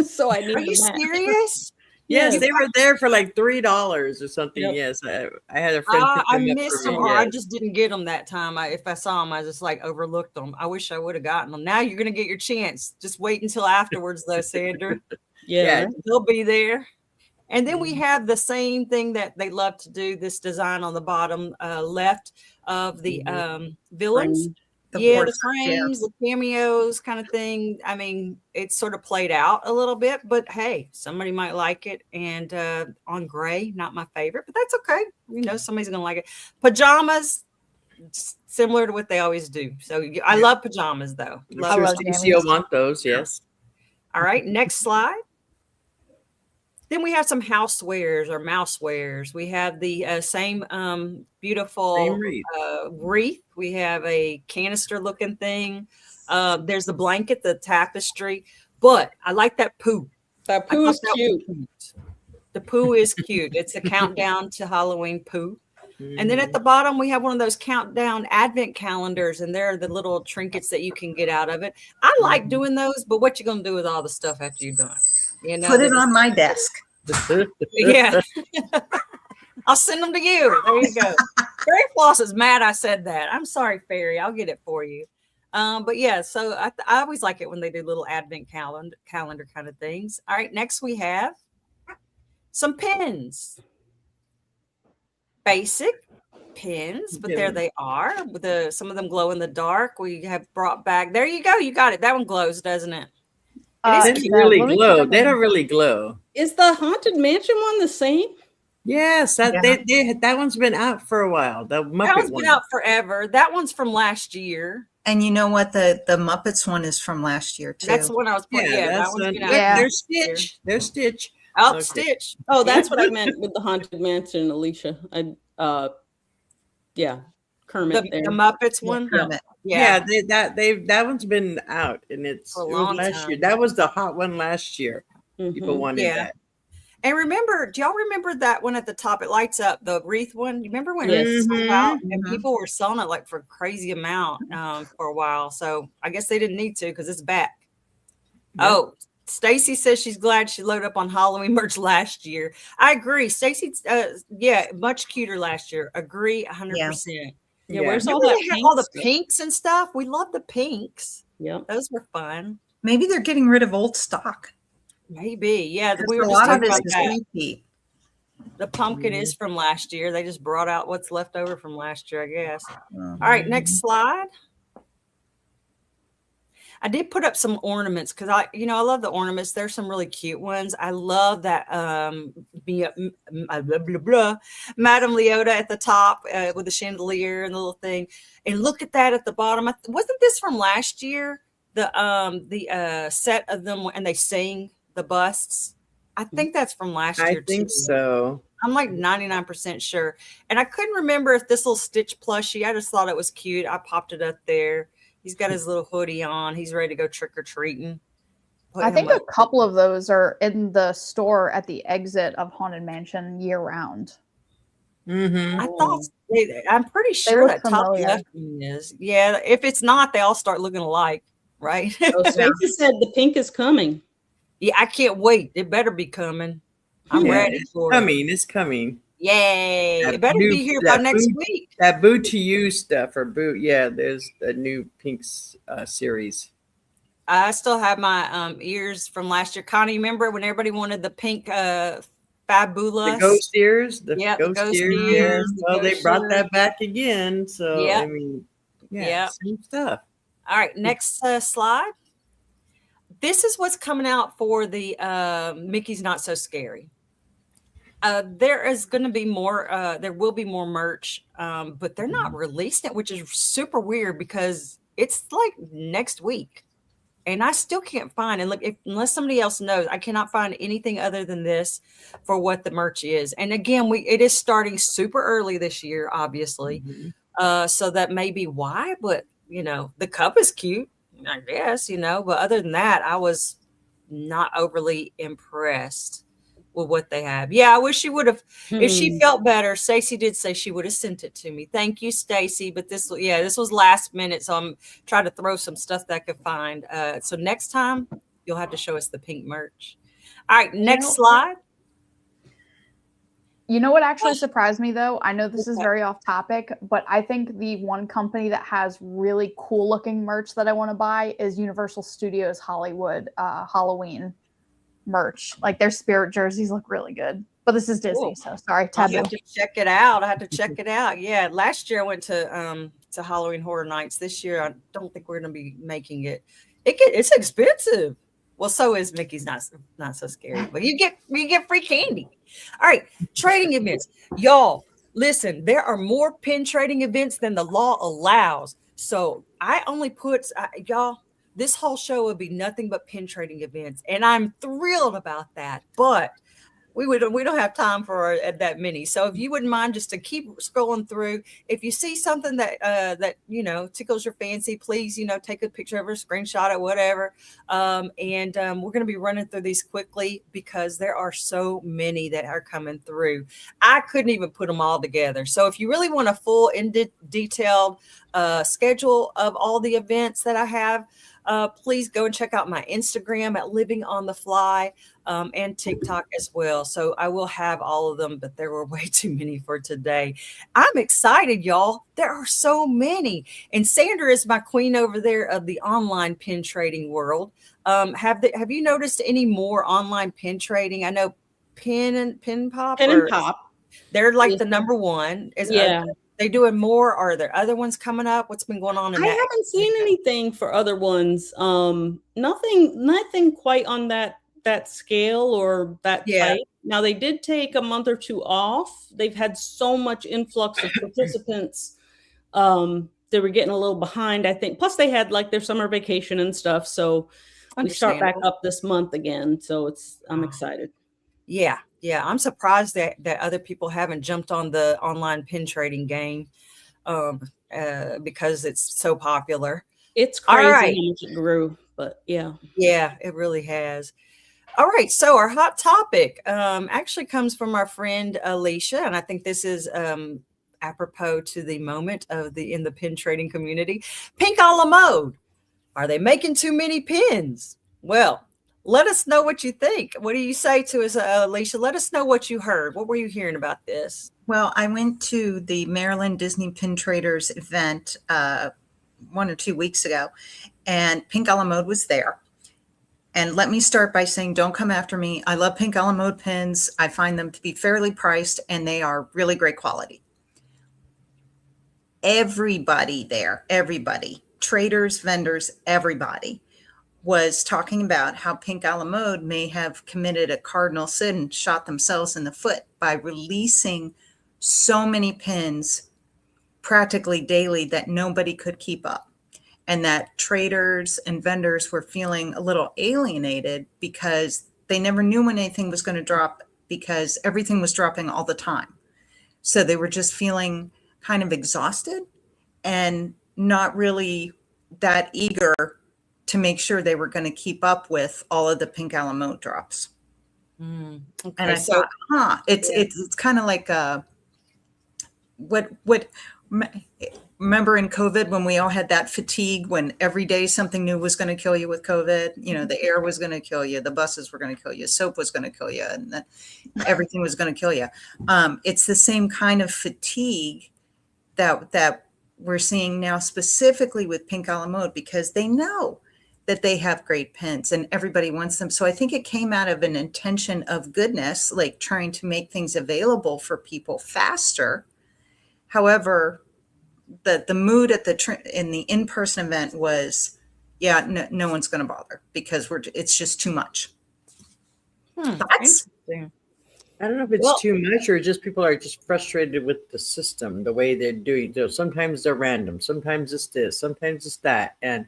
So I need. Are you serious? Yes, they were there for like $3 or something. Yep. Yes, I had a friend pick I them up missed for them, me. or I Yes. just didn't get them that time. If I saw them, I just like overlooked them. I wish I would have gotten them. Now you're going to get your chance. Just wait until afterwards, though, Sandra. Yeah. They'll be there. And then we have the same thing that they love to do, this design on the bottom left of the villains. The frames, the cameos kind of thing. I mean, it's sort of played out a little bit, but hey, somebody might like it. And on gray, not my favorite, but that's okay. You know, somebody's going to like it. Pajamas, similar to what they always do. So I love pajamas, though. I'm sure Stacey will want those, yes. All right, next slide. Then we have some housewares or mousewares. We have the same beautiful wreath. We have a canister looking thing. There's the blanket, the tapestry. But I like that poo. That poo is cute. The poo is cute. It's a countdown to Halloween poo. And then at the bottom, we have one of those countdown advent calendars, and there are the little trinkets that you can get out of it. I like doing those, but what you going to do with all the stuff after you're done? You know, put it on my desk. Yeah. I'll send them to you. There you go. Fairy Floss is mad I said that. I'm sorry, Fairy. I'll get it for you. But yeah, so I always like it when they do little advent calendar kind of things. All right, next we have some pins. Basic pins, but there they are. With some of them glow in the dark. We have brought back. There you go. You got it. That one glows, doesn't it? They don't really glow. They don't really glow. Is the Haunted Mansion one the same? Yes, that one's been out for a while. The Muppet that one's been out forever. That one's from last year. And you know what? The Muppets one is from last year too. That's the one I was putting. Yeah, that one's been out. There's Stitch. There's Stitch. Oh, Stitch. Oh, that's what I meant with the Haunted Mansion, Alicia. Kermit. The Muppets one. Kermit. Yeah, that one's been out, and it was last year. That was the hot one last year. People wanted that. And remember, do y'all remember that one at the top? It lights up, the wreath one. You remember when it sold out and people were selling it like for a crazy amount for a while? So I guess they didn't need to because it's back. Yep. Oh, Stacy says she's glad she loaded up on Halloween merch last year. I agree. Stacy, much cuter last year. Agree 100%. Yeah, where's all that? All the pinks and stuff. We love the pinks. Yeah, those were fun. Maybe they're getting rid of old stock. Maybe, yeah. We were a just lot of talking this about is that. repeat. The pumpkin is from last year. They just brought out what's left over from last year, I guess. All right, next slide. I did put up some ornaments because I love the ornaments. There's some really cute ones. I love that Madame Leota at the top with the chandelier and the little thing. And look at that at the bottom. Wasn't this from last year? The set of them and they sing the busts. I think that's from last year. I think so. I'm like 99% sure. And I couldn't remember if this little Stitch plushie, I just thought it was cute. I popped it up there. He's got his little hoodie on. He's ready to go trick or treating. I think a couple of those are in the store at the exit of Haunted Mansion year round. I thought I'm pretty sure that top left one is. Yeah, if it's not, they all start looking alike, right? Stacy said the pink is coming. Yeah, I can't wait. It better be coming. I'm ready for it. It's coming. Yay. It better be here by next week. That Boo to You stuff or Boo. Yeah, there's a new Pinks series. I still have my ears from last year. Connie, remember when everybody wanted the pink fabulous? The ghost ears? The ghost ears. Well, they brought that back again. So, I mean, same stuff. All right, next slide. This is what's coming out for the Mickey's Not So Scary. There is going to be more. There will be more merch, but they're not releasing it, which is super weird because it's like next week, and I still can't find. And look, unless somebody else knows, I cannot find anything other than this for what the merch is. And again, it is starting super early this year, obviously, So that may be why, but the cup is cute, I guess, but other than that, I was not overly impressed with what they have. Yeah, I wish she would have, if she felt better. Stacy did say she would have sent it to me. Thank you, Stacy. But this was last minute, so I'm trying to throw some stuff that I could find. So next time you'll have to show us the pink merch. All right, next slide. You know what actually surprised me though? I know this is very off topic, but I think the one company that has really cool looking merch that I want to buy is Universal Studios Hollywood Halloween merch. Like their spirit jerseys look really good. But this is Disney, so sorry. I have to check it out. Yeah, last year I went to Halloween Horror Nights. This year I don't think we're going to be making it. It's expensive. Well, so is Mickey's not so scary, but you get free candy. All right, trading events. Y'all, listen, there are more pin trading events than the law allows. So I only put, y'all, this whole show would be nothing but pin trading events. And I'm thrilled about that. But we don't have time for that many. So if you wouldn't mind just to keep scrolling through, if you see something that tickles your fancy, please take a picture of it, screenshot it, whatever. And we're going to be running through these quickly because there are so many that are coming through. I couldn't even put them all together. So if you really want a full detailed schedule of all the events that I have, please go and check out my Instagram at Living on the Fly, and TikTok as well. So I will have all of them, but there were way too many for today. I'm excited, y'all. There are so many. And Sandra is my queen over there of the online pin trading world. Have you noticed any more online pin trading? I know Pin and Pop. They're like the number one. Are they doing more? Are there other ones coming up? What's been going on? I haven't seen anything for other ones. Nothing quite on that scale or that type. Now they did take a month or two off. They've had so much influx of participants. They were getting a little behind, I think. Plus they had like their summer vacation and stuff. So we start back up this month again. So I'm excited. Yeah. I'm surprised that other people haven't jumped on the online pin trading game because it's so popular. It's crazy how much it grew, but yeah. Yeah, it really has. All right. So our hot topic actually comes from our friend Alicia. And I think this is apropos to the moment in the pin trading community. Pink a la mode. Are they making too many pins? Well, let us know what you think. What do you say to us, Alicia? Let us know what you heard. What were you hearing about this? Well, I went to the Maryland Disney Pin Traders event 1 or 2 weeks ago, and Pink a la Mode was there. And let me start by saying, don't come after me. I love Pink a la Mode pins. I find them to be fairly priced, and they are really great quality. Everybody there, traders, vendors, everybody was talking about how Pink a la Mode may have committed a cardinal sin, shot themselves in the foot by releasing so many pins practically daily that nobody could keep up. And that traders and vendors were feeling a little alienated because they never knew when anything was going to drop because everything was dropping all the time. So they were just feeling kind of exhausted and not really that eager to make sure they were going to keep up with all of the Pink a la Mode drops. Okay, and I thought, it's kind of like remember in COVID when we all had that fatigue when every day something new was going to kill you with COVID, the air was going to kill you, the buses were going to kill you, soap was going to kill you, and then everything was going to kill you. It's the same kind of fatigue that we're seeing now specifically with Pink a la Mode because they know that they have great pins and everybody wants them. So I think it came out of an intention of goodness, like trying to make things available for people faster. However, the mood at in the in-person event was, no one's going to bother because it's just too much. Interesting. I don't know if it's too much or just people are just frustrated with the system, the way they're doing. Sometimes they're random, sometimes it's this, sometimes it's that, and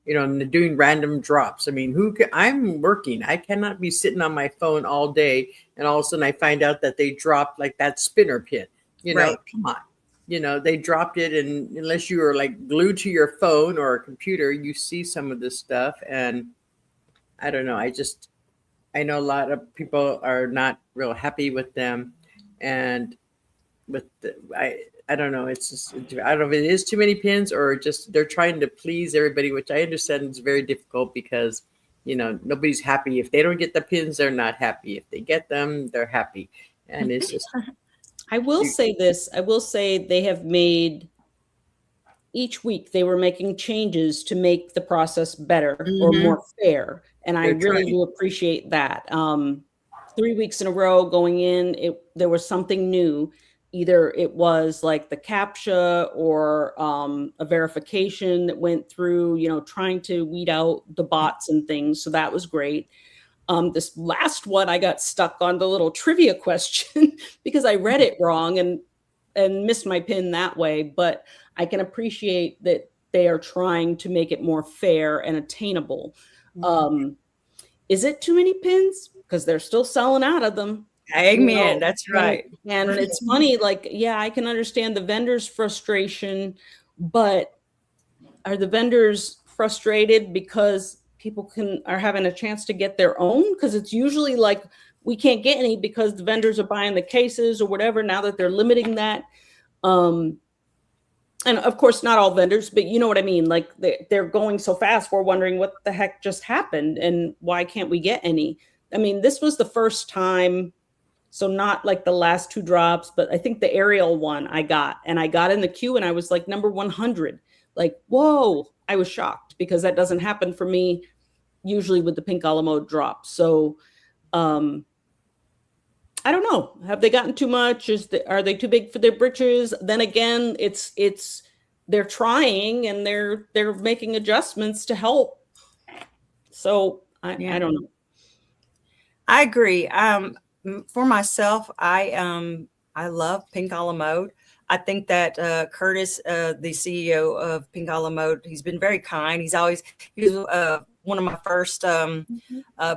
and they're doing random drops. I mean, I'm working. I cannot be sitting on my phone all day, and all of a sudden I find out that they dropped like that spinner pin. Right. Come on. they dropped it, and unless you are like glued to your phone or a computer, you see some of this stuff. And I don't know. I know a lot of people are not real happy with them, and with I don't know. It's just I don't know if it is too many pins or just they're trying to please everybody, which I understand is very difficult because nobody's happy if they don't get the pins. They're not happy if they get them. They're happy, and it's just. I will say this. I will say they have made each week they were making changes to make the process better or more fair. And I really do appreciate that. 3 weeks in a row going in, there was something new. Either it was like the CAPTCHA or a verification that went through, trying to weed out the bots and things. So that was great. This last one, I got stuck on the little trivia question because I read it wrong and missed my pin that way. But I can appreciate that they are trying to make it more fair and attainable. Is it too many pins? Because they're still selling out of them. Amen. That's right. And it's funny, like, yeah, I can understand the vendors' frustration, but are the vendors frustrated because people are having a chance to get their own? Because it's usually like we can't get any because the vendors are buying the cases or whatever. Now that they're limiting that, and of course not all vendors, but you know what I mean. Like they're going so fast, we're wondering what the heck just happened and why can't we get any? I mean, this was the first time, so not like the last 2 drops, but I think the aerial one I got in the queue and I was like number 100. Like, whoa, I was shocked because that doesn't happen for me usually with the pink a la mode drop. So I don't know. Have they gotten too much? Are they too big for their britches? Then again, it's they're trying and they're making adjustments to help. So I don't know. I agree. For myself, I love pink a la mode. I think that Curtis, the CEO of Pink a la Mode, he's been very kind. He was one of my first,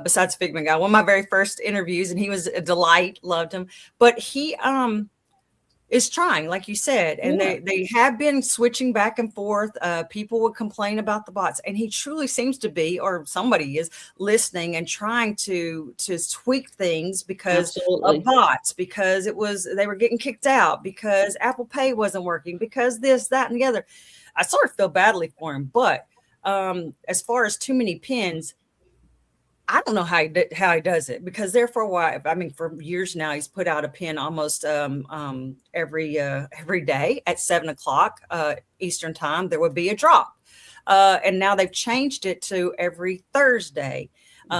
besides Figment Guy, one of my very first interviews, and he was a delight. Loved him, but he is trying, like you said, and they have been switching back and forth. People would complain about the bots, and he truly seems to be, or somebody is listening and trying to tweak things because of bots, because they were getting kicked out, because Apple Pay wasn't working, because this, that, and the other. I sort of feel badly for him, but as far as too many pins, I don't know how he does it, because there for a while, I mean, for years now, he's put out a pin almost every day at 7:00 Eastern time. There would be a drop, and now they've changed it to every Thursday,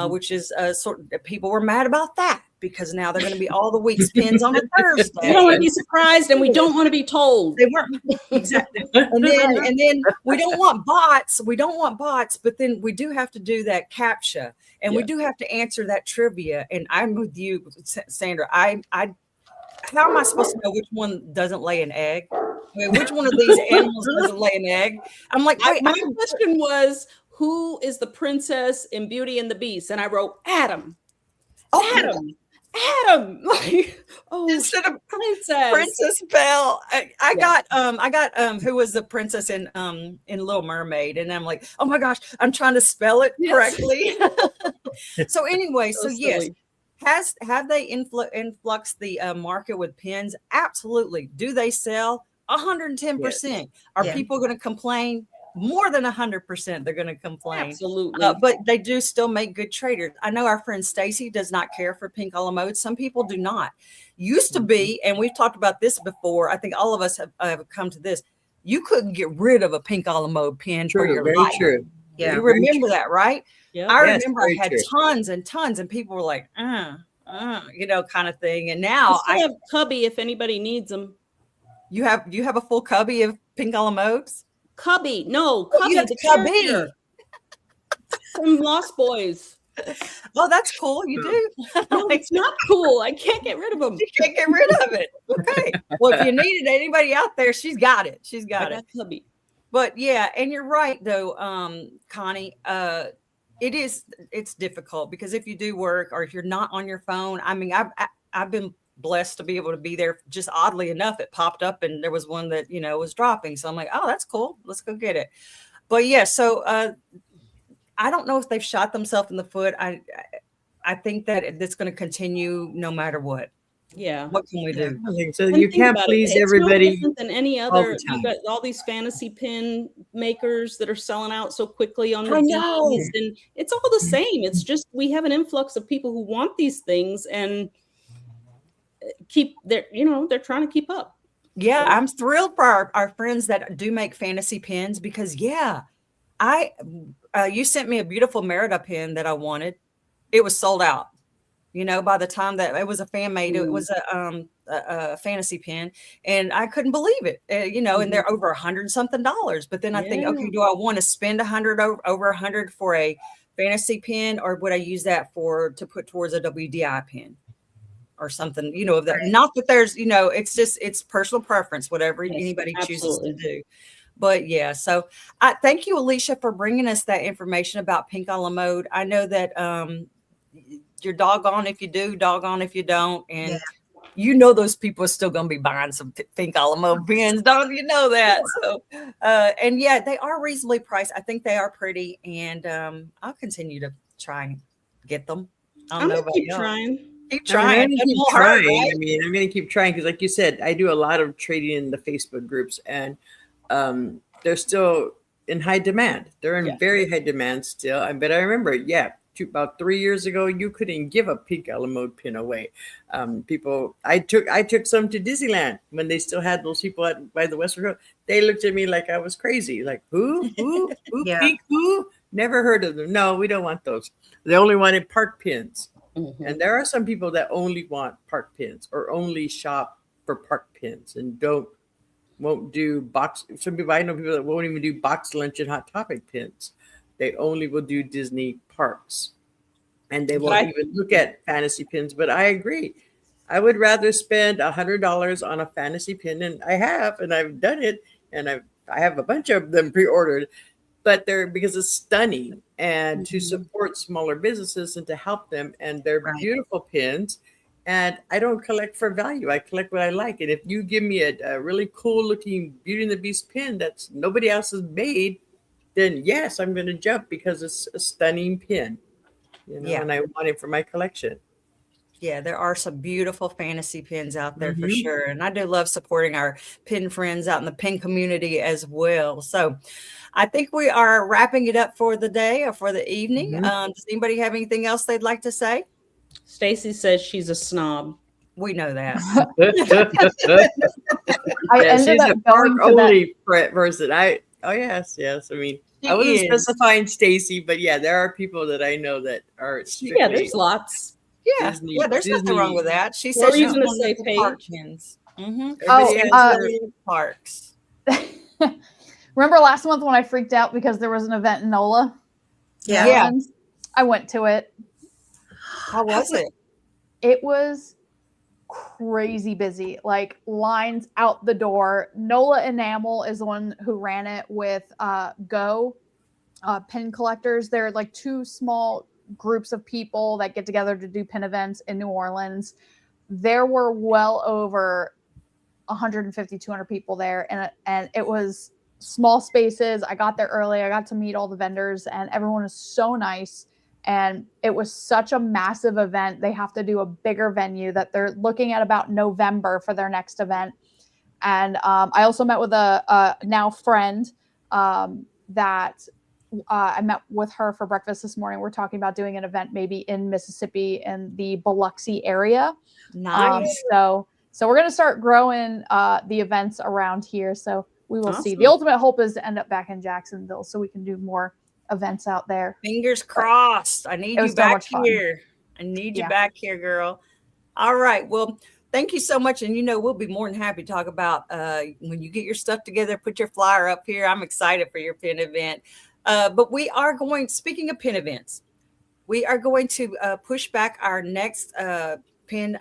which is sort of, people were mad about that because now they're going to be all the week's pins on a Thursday. We don't want to be surprised, and we don't want to be told. They weren't exactly. And then we don't want bots. We don't want bots, but then we do have to do that CAPTCHA, and we do have to answer that trivia. And I'm with you, Sandra. How am I supposed to know which one doesn't lay an egg? I mean, which one of these animals doesn't lay an egg? I'm like, wait, my question was, who is the princess in Beauty and the Beast? And I wrote Adam. Oh, Adam, like, instead of Princess Belle. I got who was the princess in Little Mermaid, and I'm like, oh my gosh, I'm trying to spell it correctly. So anyway, so yes, have they influxed the market with pins? Absolutely. Do they sell? 110%. Are people going to complain? More than 100%, they're going to complain. Absolutely. But they do still make good traders. I know our friend Stacy does not care for pink a la mode. Some people do not. Used to be, and we've talked about this before, I think all of us have come to this, you couldn't get rid of a pink a la mode pin for your life. True. Yeah, you remember that, right? Yeah. I remember I had tons and tons, and people were like, kind of thing. And now I have cubby if anybody needs them. You have a full cubby of pink a la modes? Cubby, no, Cubby, the Cubby from Lost Boys. Oh, that's cool. You do? No, it's not cool. I can't get rid of them. You can't get rid of it. Okay. Well, if you needed anybody out there, she's got it. She's got it. Cubby. But yeah, and you're right though, Connie. It's difficult because if you do work or if you're not on your phone, I mean, I've been blessed to be able to be there. Just oddly enough, it popped up and there was one that, was dropping. So I'm like, oh, that's cool. Let's go get it. But yeah, so I don't know if they've shot themselves in the foot. I think that it's going to continue no matter what. Yeah. What can we do? I think so. And You think can't about please It's everybody. no different than any all the other. You time. got all these fantasy pin makers that are selling out so quickly on the I know. bees, and it's all the same. It's just we have an influx of people who want these things and they're trying to keep up. Yeah, I'm thrilled for our friends that do make fantasy pins because you sent me a beautiful Merida pin that I wanted. It was sold out. By the time that it was a fan made, it was a fantasy pin, and I couldn't believe it. And they're over $100 something. But then I think, okay, do I want to spend over $100 for a fantasy pin, or would I use that to put towards a WDI pin or something? Not that there's, it's personal preference, whatever anybody chooses to do. But yeah, so I thank you, Alicia, for bringing us that information about pink a la mode. I know that you're doggone if you do, doggone if you don't. And those people are still going to be buying some pink a la mode pins. Don't you know that? So, and yeah, they are reasonably priced. I think they are pretty. And I'll continue to try and get them. I'm going to keep trying. Keep trying. I'm going to keep trying because like you said, I do a lot of trading in the Facebook groups and they're still in high demand. They're in very high demand still. But I remember, about 3 years ago, you couldn't give a pink a la mode pin away. I took some to Disneyland when they still had those people by the Western Road. They looked at me like I was crazy. Like, who, pink, who? Never heard of them. No, we don't want those. They only wanted park pins. Mm-hmm. And there are some people that only want park pins or only shop for park pins and won't do box. Some people, I know people that won't even do box lunch and Hot Topic pins. They only will do Disney parks and they won't even look at fantasy pins. But I agree. I would rather spend $100 on a fantasy pin, and I've done it, and I have a bunch of them pre-ordered, but because it's stunning and to support smaller businesses and to help them, and they're beautiful pins. And I don't collect for value. I collect what I like. And if you give me a really cool looking Beauty and the Beast pin that's nobody else has made, then yes, I'm going to jump because it's a stunning pin, and I want it for my collection. Yeah, there are some beautiful fantasy pins out there for sure. And I do love supporting our pin friends out in the pin community as well. So I think we are wrapping it up for the day or for the evening. Does anybody have anything else they'd like to say? Stacy says she's a snob. We know that. I ended up going to only person. Oh yes. I mean, I wasn't specifying Stacy, but there are people that I know that are strictly. Yeah, there's lots. Yeah, Disney, there's nothing wrong with that. She said What were she's you going to say, Paige? Parks. Remember last month when I freaked out because there was an event in NOLA? Yeah. I went to it. How was it? It was crazy busy, like lines out the door. NOLA Enamel is the one who ran it with Go pin collectors. They're like two small groups of people that get together to do pin events in New Orleans. There were well over 150, 200 people there, and it was small spaces. I got there early. I got to meet all the vendors, and everyone was so nice. And it was such a massive event. They have to do a bigger venue that they're looking at about November for their next event. And I also met with a now friend that I met with her for breakfast this morning. We're talking about doing an event maybe in Mississippi in the Biloxi area. Nice. So we're going to start growing the events around here. So we will see. The ultimate hope is to end up back in Jacksonville so we can do more events out there. Fingers crossed. I need you back here. I need you back here, girl. All right. Well, thank you so much. And we'll be more than happy to talk about when you get your stuff together, put your flyer up here. I'm excited for your pin event. But we are speaking of pin events, we are going to push back our next pin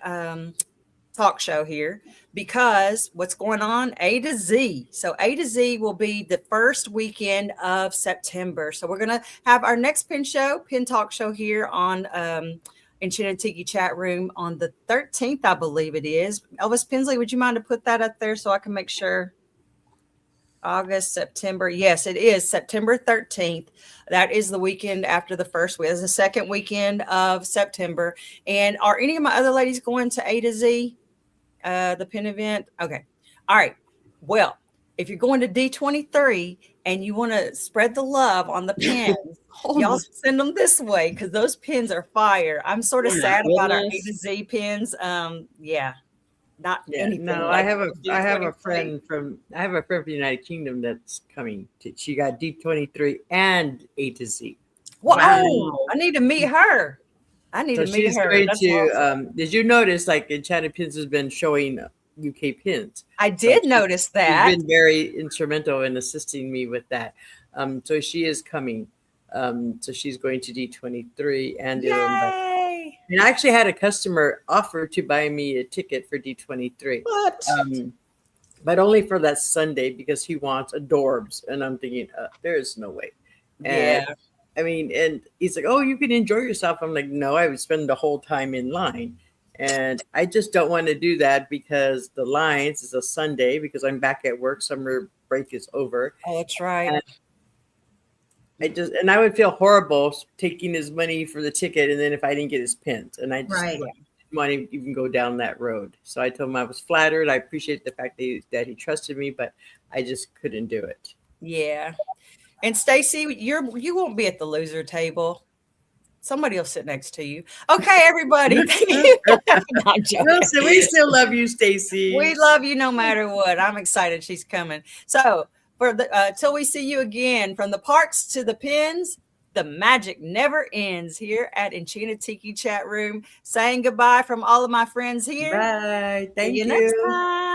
talk show here because what's going on A to Z. So A to Z will be the first weekend of September. So we're going to have our next pin talk show here on Enchanted Tiki chat room on the 13th, I believe it is. Elvis Pensley, would you mind to put that up there so I can make sure? August, September. Yes, it is September 13th. That is the weekend after the first week. It's the second weekend of September. And are any of my other ladies going to A to Z, the pin event? Okay. All right. Well, if you're going to D23 and you want to spread the love on the pins, y'all send them this way because those pins are fire. I'm sort of sad about our A to Z pins. Yeah. Not anything. No, like I have a D23. friend from the United Kingdom that's coming. She got D23 and A to Z. Wow. Wow. I need to meet her. I need So to meet she's her. going That's to. awesome. Did you notice like Enchanted Pins has been showing UK pins? I did notice that. She's been very instrumental in assisting me with that. So she is coming. So she's going to D23 and the other one. Yay! And I actually had a customer offer to buy me a ticket for D23. What? But only for that Sunday because he wants adorbs. And I'm thinking, there is no way. And, Yeah. I mean, and he's like, oh, you can enjoy yourself. I'm like, no, I would spend the whole time in line. And I just don't want to do that because the lines is a Sunday because I'm back at work. Summer break is over. Oh, that's right. And I would feel horrible taking his money for the ticket, and then if I didn't get his pins, and I just didn't want to even go down that road. So I told him I was flattered. I appreciate the fact that he trusted me, but I just couldn't do it. Yeah. And Stacy, you won't be at the loser table. Somebody will sit next to you. Okay, everybody. Not joking. So we still love you, Stacy. We love you no matter what. I'm excited she's coming. So for the till we see you again, from the parts to the pins, the magic never ends here at Enchanted Tiki chat room. Saying goodbye from all of my friends here. Bye. Thank See you you. next time.